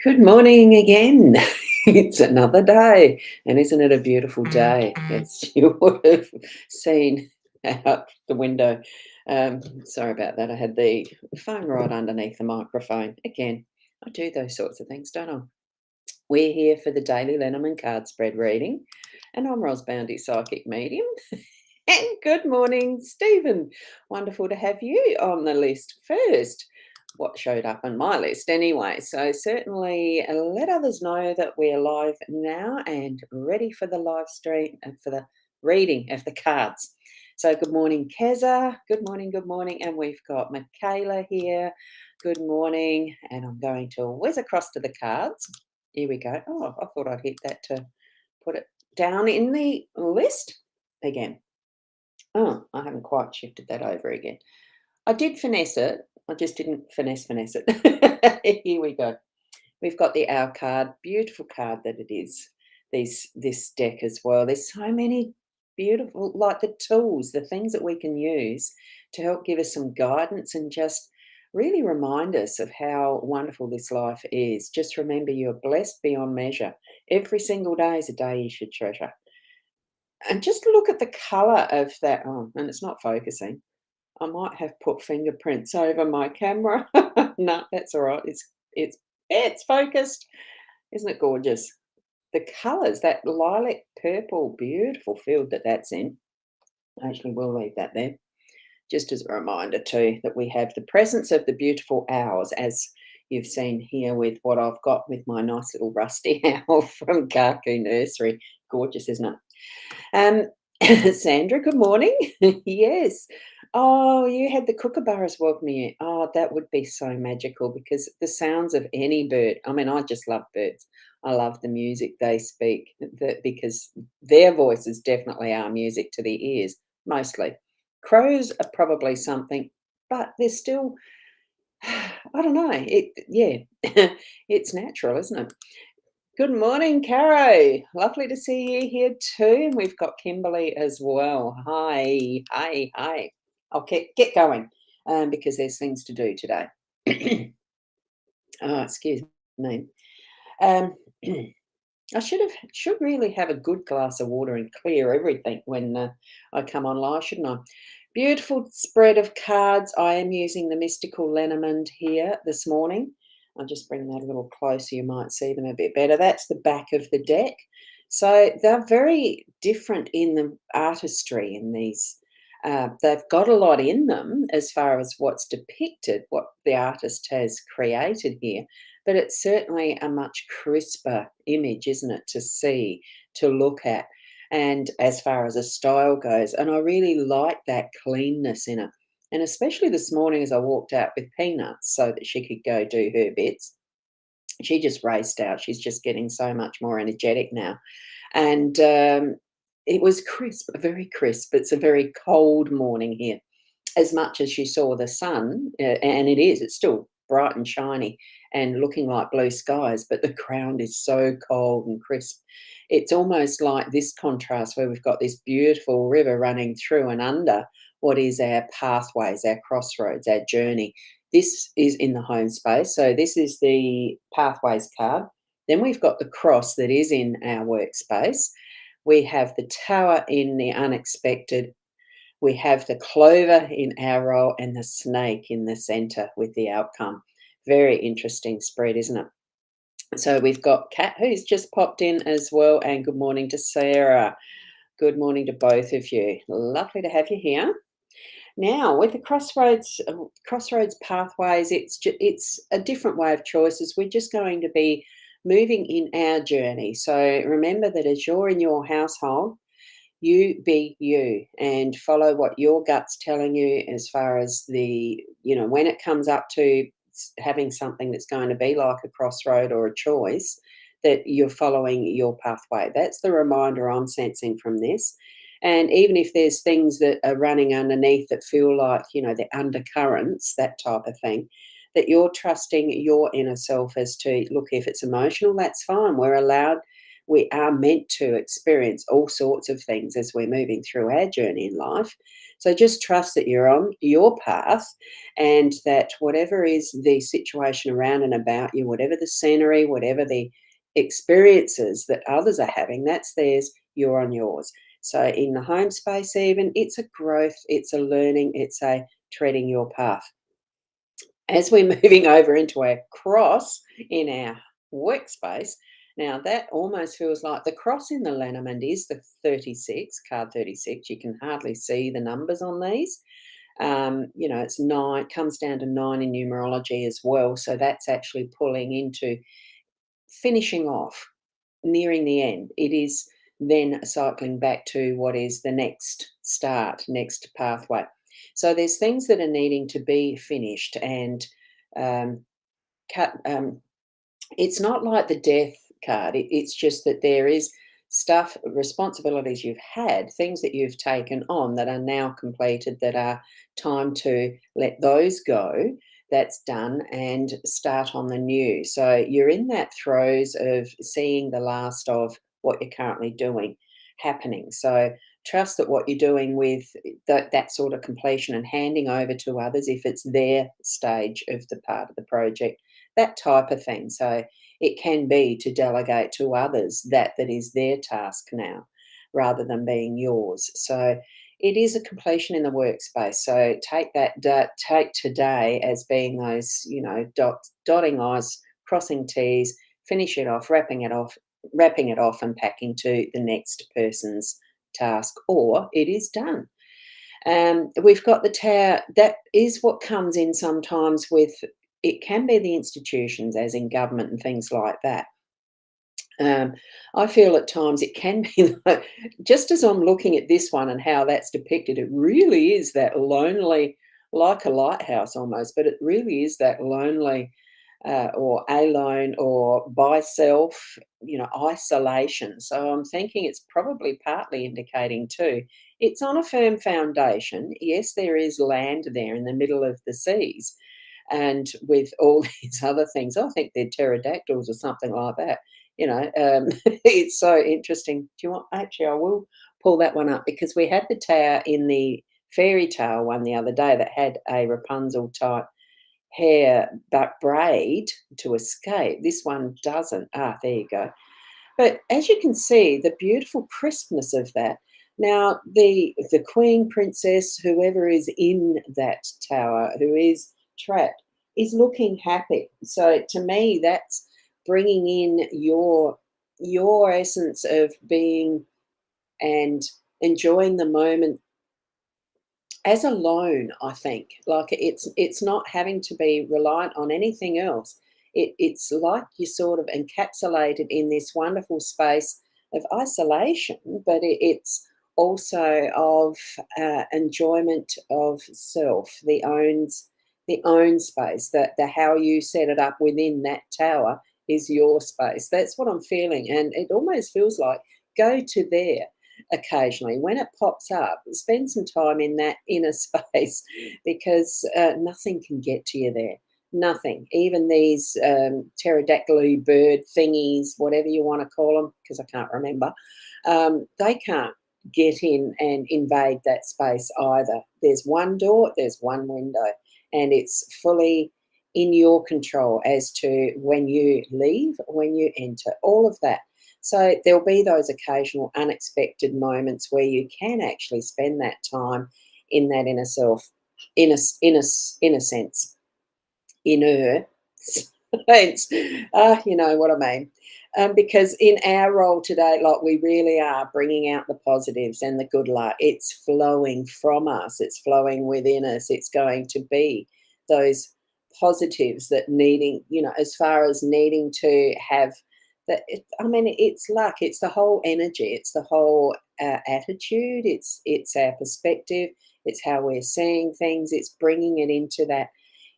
Good morning again. It's another day, and isn't it a beautiful day? As you would have seen out the window. Sorry about that. I had the phone right underneath the microphone. Again, I do those sorts of things, don't I? We're here for the daily Lenormand card spread reading, and I'm Ros Boundy Psychic Medium. And good morning, Stephen. Wonderful to have you on the list first. What showed up on my list anyway. So certainly let others know that we're live now and ready for the live stream and for the reading of the cards. So good morning, Keza. Good morning, good morning. And we've got Michaela here. Good morning. And I'm going to whiz across to the cards. Here we go. Oh, I thought I'd hit that to put it down in the list again. Oh, I haven't quite shifted that over again. I did finesse it. I just didn't finesse it. Here we go. We've got the Owl card. Beautiful card that it is. This deck as well. There's so many beautiful, like the tools, the things that we can use to help give us some guidance and just really remind us of how wonderful this life is. Just remember you're blessed beyond measure. Every single day is a day you should treasure. And just look at the colour of that. Oh, and it's not focusing. I might have put fingerprints over my camera. No, that's all right. It's focused. Isn't it gorgeous? The colours, that lilac purple, beautiful field that's in. Actually, we'll leave that there. Just as a reminder too that we have the presence of the beautiful owls, as you've seen here with what I've got with my nice little rusty owl from Kaku Nursery. Gorgeous, isn't it? Sandra, good morning. Yes. Oh, you had the kookaburras welcoming you. Oh, that would be so magical because the sounds of any bird. I mean, I just love birds. I love the music they speak because their voices definitely are music to the ears, mostly. Crows are probably something, but they're still, I don't know. Yeah, it's natural, isn't it? Good morning, Caro. Lovely to see you here too. And we've got Kimberly as well. Hi, hi, hi. I'll get going because there's things to do today. Oh, excuse me. Um, I should really have a good glass of water and clear everything when I come on live, shouldn't I? Beautiful spread of cards. I am using the Mystical Lenormand here this morning. I'll just bring that a little closer. You might see them a bit better. That's the back of the deck. So they're very different in the artistry in these. They've got a lot in them as far as what's depicted, what the artist has created here, but it's certainly a much crisper image, isn't it, to see, to look at, and as far as a style goes. And I really like that cleanness in it. And especially this morning as I walked out with Peanuts so that she could go do her bits, she just raced out. She's just getting so much more energetic now. And it was crisp, very crisp. It's a very cold morning here. As much as she saw the sun, and it's still bright and shiny and looking like blue skies, but the ground is so cold and crisp. It's almost like this contrast where we've got this beautiful river running through and under what is our pathways, our crossroads, our journey. This is in the home space. So this is the pathways card. Then we've got the cross that is in our workspace. We have the tower in the unexpected. We have the clover in our role and the snake in the center with the outcome. Very interesting spread, isn't it? So we've got Kat, who's just popped in as well, and good morning to Sarah. Good morning to both of you. Lovely to have you here. Now, with the crossroads pathways, it's a different way of choices. We're just going to be moving in our journey. So remember that as you're in your household, you be you and follow what your gut's telling you as far as when it comes up to having something that's going to be like a crossroad or a choice, that you're following your pathway. That's the reminder I'm sensing from this. And even if there's things that are running underneath that feel like, the undercurrents, that type of thing, that you're trusting your inner self as to, look, if it's emotional, that's fine. We are meant to experience all sorts of things as we're moving through our journey in life. So just trust that you're on your path, and that whatever is the situation around and about you, whatever the scenery, whatever the experiences that others are having, that's theirs, you're on yours. So in the home space, even, it's a growth, it's a learning, it's a treading your path. As we're moving over into our cross in our workspace, now that almost feels like the cross in the Lenormand is the 36, card 36. You can hardly see the numbers on these. It's 9, comes down to 9 in numerology as well. So that's actually pulling into finishing off, nearing the end. It is then cycling back to what is the next start, next pathway. So there's things that are needing to be finished and um, cut. It's not like the death card. It's just that there is stuff, responsibilities you've had, things that you've taken on that are now completed, that are time to let those go. That's done and start on the new. So you're in that throes of seeing the last of what you're currently doing happening. So trust that what you're doing with that sort of completion and handing over to others, if it's their stage of the part of the project, that type of thing. So it can be to delegate to others that is their task now, rather than being yours. So it is a completion in the workspace. So take take today as being those, dotting I's, crossing T's, finish it off, wrapping it off and packing to the next person's task, or it is done. We've got the tower. That is what comes in sometimes with, it can be the institutions, as in government and things like that. Um, I feel at times it can be like, just as I'm looking at this one and how that's depicted, it really is that lonely, like a lighthouse almost, but it really is that lonely, or alone or by self, isolation. So I'm thinking it's probably partly indicating too, it's on a firm foundation. Yes, there is land there in the middle of the seas, and with all these other things, I think they're pterodactyls or something like that. It's so interesting. Do you want? Actually, I will pull that one up because we had the tower in the fairy tale one the other day that had a Rapunzel type hair but braid to escape. This one doesn't. Ah, there you go. But as you can see, the beautiful crispness of that. Now, the queen, princess, whoever is in that tower, who is trapped, is looking happy. So to me, that's bringing in your essence of being and enjoying the moment as alone. I think, like, it's not having to be reliant on anything else. It's like you're sort of encapsulated in this wonderful space of isolation, but it's also of enjoyment of self, the own space. That the how you set it up within that tower is your space. That's what I'm feeling, and it almost feels like go to there occasionally when it pops up. Spend some time in that inner space, because nothing can get to you there. Nothing. Even these pterodactyl bird thingies, whatever you want to call them, because I can't remember, they can't get in and invade that space either. There's one door, there's one window, and it's fully in your control as to when you leave, when you enter, all of that. So there'll be those occasional unexpected moments where you can actually spend that time in that inner self, in a sense, inner sense. You know what I mean. Because in our role today, like, we really are bringing out the positives and the good luck. It's flowing from us. It's flowing within us. It's going to be those positives that needing, as far as needing to have that. I mean, it's luck. It's the whole energy. It's the whole attitude. It's our perspective. It's how we're seeing things. It's bringing it into that.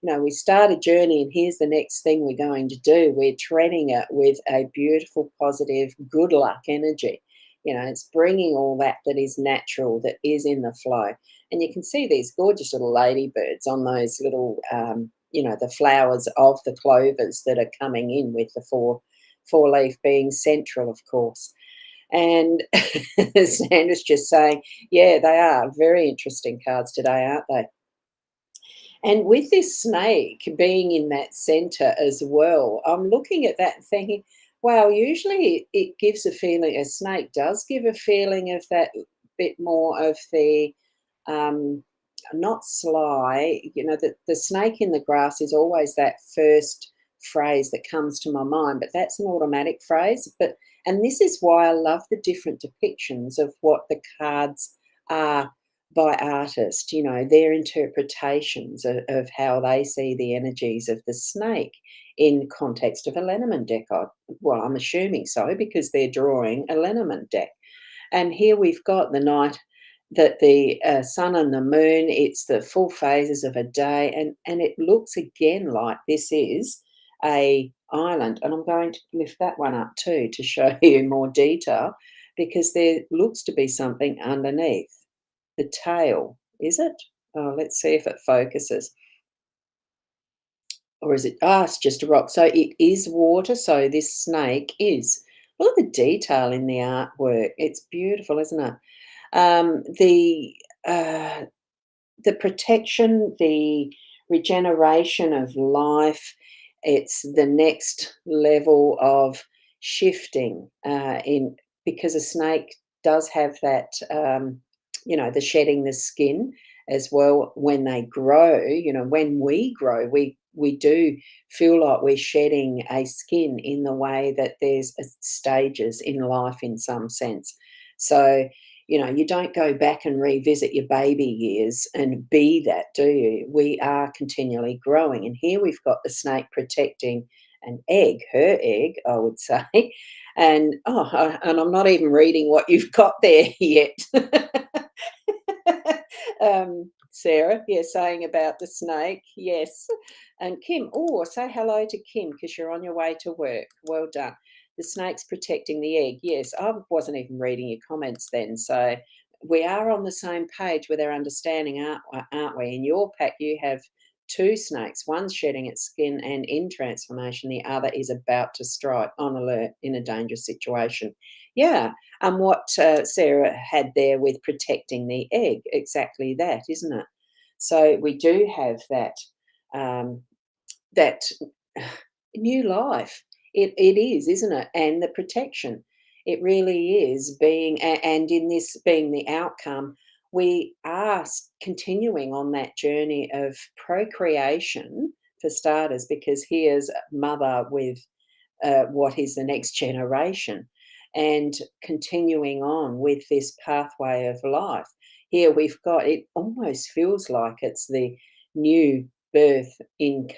We start a journey, and here's the next thing we're going to do. We're treading it with a beautiful, positive, good luck energy. It's bringing all that is natural, that is in the flow. And you can see these gorgeous little ladybirds on those little, the flowers of the clovers that are coming in with the four leaf being central, of course. And Sandra's just saying, yeah, they are very interesting cards today, aren't they? And with this snake being in that center as well, I'm looking at that and thinking, wow, usually it gives a feeling, a snake does give a feeling of that bit more of the um, not sly, the snake in the grass is always that first phrase that comes to my mind, but that's an automatic phrase. And this is why I love the different depictions of what the cards are by artists, their interpretations of how they see the energies of the snake in context of a Lenormand deck. Well, I'm assuming so because they're drawing a Lenormand deck. And here we've got the night that the sun and the moon, it's the full phases of a day, and it looks again like this is a island. And I'm going to lift that one up too to show you more detail because there looks to be something underneath. The tail, is it? Oh, let's see if it focuses. Or is it? Ah, it's just a rock. So it is water. So this snake is. Look at the detail in the artwork. It's beautiful, isn't it? Um, the uh, the protection, the regeneration of life. It's the next level of shifting in because a snake does have that, the shedding the skin as well when they grow. When we grow, we do feel like we're shedding a skin in the way that there's stages in life in some sense. So you don't go back and revisit your baby years and be that, do you? We are continually growing. And here we've got the snake protecting an egg, her egg, I would say. And I'm not even reading what you've got there yet. Sarah, yeah, saying about the snake, yes. And Kim, oh, say hello to Kim because you're on your way to work. Well done. The snake's protecting the egg. Yes, I wasn't even reading your comments then. So we are on the same page with our understanding, aren't we? In your pack, you have two snakes. One's shedding its skin and in transformation. The other is about to strike on alert in a dangerous situation. Yeah, and what Sarah had there with protecting the egg, exactly that, isn't it? So we do have um, that new life. It is, isn't it? And the protection. It really is and in this being the outcome, we are continuing on that journey of procreation for starters, because here's mother with what is the next generation and continuing on with this pathway of life. Here we've got it almost feels like it's the new birth in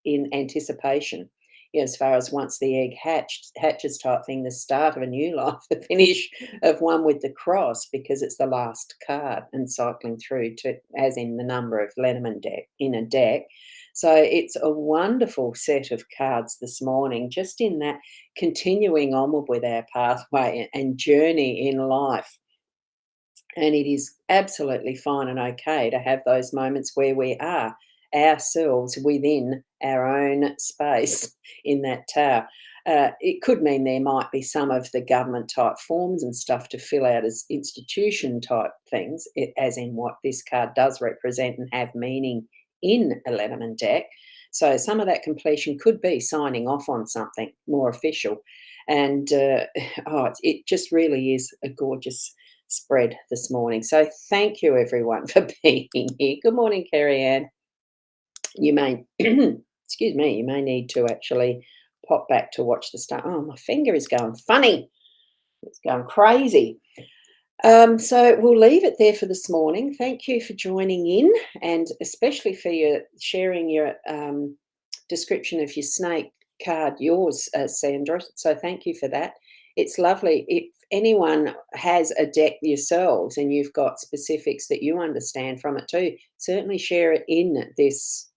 anticipation. As far as once the egg hatches type thing, the start of a new life, the finish of one with the cross, because it's the last card and cycling through to as in the number of Lenormand deck in a deck. So it's a wonderful set of cards this morning, just in that continuing onward with our pathway and journey in life. And it is absolutely fine and okay to have those moments where we are ourselves within our own space in that tower. It could mean there might be some of the government type forms and stuff to fill out as institution type things, as in what this card does represent and have meaning in a Letterman deck. So some of that completion could be signing off on something more official. And it just really is a gorgeous spread this morning. So thank you everyone for being here. Good morning, Kerry Ann. You may, excuse me, you may need to actually pop back to watch the start. Oh, my finger is going funny. It's going crazy. So we'll leave it there for this morning. Thank you for joining in, and especially for your sharing your description of your snake card, yours, Sandra. So thank you for that. It's lovely. If anyone has a deck yourselves and you've got specifics that you understand from it too, certainly share it in this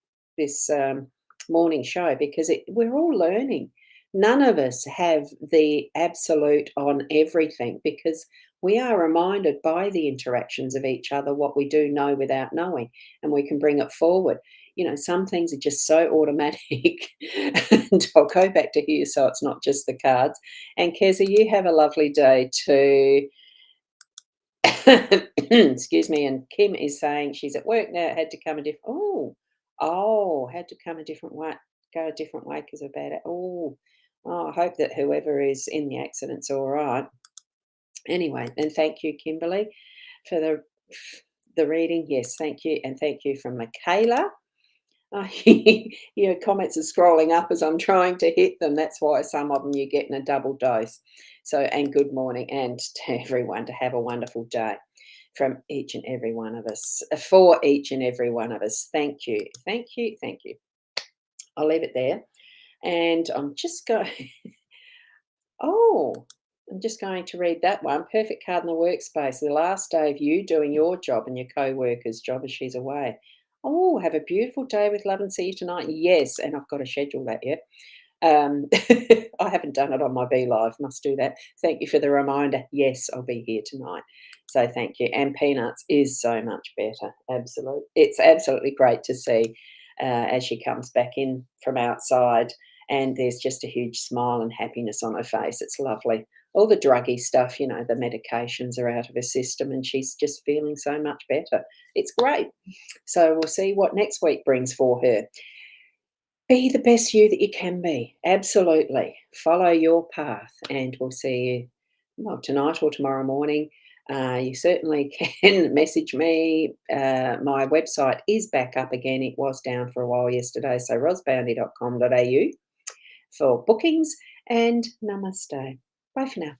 morning show, because we're all learning. None of us have the absolute on everything, because we are reminded by the interactions of each other what we do know without knowing, and we can bring it forward. Some things are just so automatic. And I'll go back to here so it's not just the cards. And Keza, you have a lovely day too. Excuse me. And Kim is saying she's at work now. It had to come a different. Had to come a different way. Go a different way because of bad. I hope that whoever is in the accident's all right. Anyway, and thank you, Kimberly, for the reading. Yes, thank you, and thank you from Michaela. Your comments are scrolling up as I'm trying to hit them. That's why some of them you're getting a double dose. So, and good morning, and to everyone to have a wonderful day from each and every one of us, for each and every one of us. Thank you, thank you, thank you. I'll leave it there, and I'm just going. Oh, I'm just going to read that one. Perfect card in the workspace. The last day of you doing your job and your co-worker's job as she's away. Oh, have a beautiful day with love and see you tonight. Yes, and I've got to schedule that yet. I haven't done it on my Be Live. Must do that. Thank you for the reminder. Yes, I'll be here tonight. So thank you. And Peanuts is so much better. Absolutely. It's absolutely great to see as she comes back in from outside, and there's just a huge smile and happiness on her face. It's lovely. All the druggy stuff, the medications are out of her system, and she's just feeling so much better. It's great. So we'll see what next week brings for her. Be the best you that you can be. Absolutely. Follow your path, and we'll see you, well, tonight or tomorrow morning. You certainly can message me. My website is back up again. It was down for a while yesterday. So rosboundy.com.au for bookings, and namaste. Bye for now.